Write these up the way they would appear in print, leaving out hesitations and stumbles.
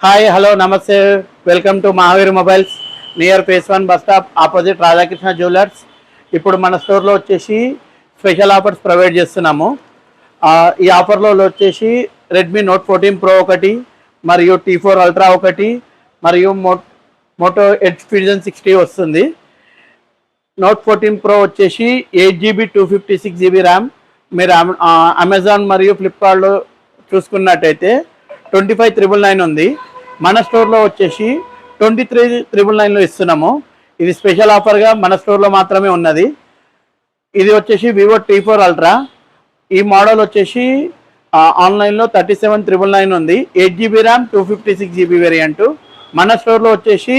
Hi hello నమస్తే welcome to Mahavir mobiles near face 1 bus stop opposite Radhakrishna jewellers. ఇప్పుడు మన స్టోర్లో వచ్చేసి స్పెషల్ ఆఫర్స్ ప్రొవైడ్ చేస్తున్నాము. ఈ ఆఫర్లో వచ్చేసి రెడ్మీ నోట్ 14 ప్రో ఒకటి, మరియు T4 అల్ట్రా ఒకటి, మరియు మోటో ఎడ్జ్ ఫ్యూజన్ 60 వస్తుంది. నోట్ 14 ప్రో వచ్చేసి 8GB 256GB ర్యామ్. మీరు అమెజాన్ మరియు ఫ్లిప్కార్ట్లో చూసుకున్నట్టయితే 25,999 ఉంది. మన స్టోర్లో వచ్చేసి 23,999లో ఇస్తున్నాము. ఇది స్పెషల్ ఆఫర్గా మన స్టోర్లో మాత్రమే ఉన్నది. ఇది వచ్చేసి వివో T4 అల్ట్రా. ఈ మోడల్ వచ్చేసి ఆన్లైన్లో 37,999 ఉంది. 8GB RAM 256GB variant. మన స్టోర్లో వచ్చేసి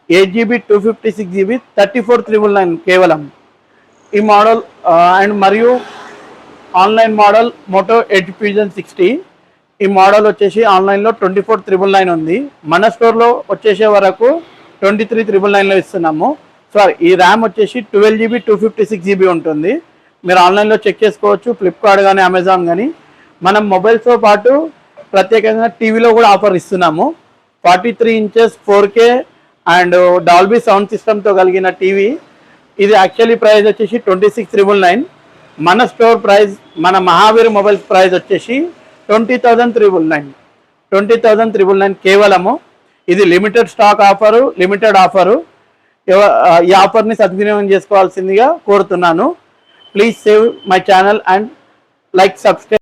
8GB 256GB 34,999 కేవలం. ఈ మోడల్ అండ్ మరియు online model Moto Edge Fusion 60. ఈ మోడల్ వచ్చేసి ఆన్లైన్లో 24,999 ఉంది. మన స్టోర్లో వచ్చేసే వరకు 23,999లో ఇస్తున్నాము. ఈ ర్యామ్ వచ్చేసి 12GB 256GB ఉంటుంది. మీరు ఆన్లైన్లో చెక్ చేసుకోవచ్చు, ఫ్లిప్కార్ట్ కానీ అమెజాన్ కానీ. మనం మొబైల్స్తో పాటు ప్రత్యేకంగా టీవీలో కూడా ఆఫర్ ఇస్తున్నాము. 43 inches 4K and Dolby sound సిస్టమ్తో కలిగిన టీవీ. ఇది యాక్చువల్లీ ప్రైస్ వచ్చేసి 26,999. మన స్టోర్ ప్రైస్, మన మహావీర్ మొబైల్స్ ప్రైస్ వచ్చేసి 20,399 కేవలము. ఇది limited stock offer, limited offer. ఈ ఆఫర్ని సద్వినియోగం చేసుకోవాల్సిందిగా కోరుతున్నాను. Please save my channel and like, subscribe.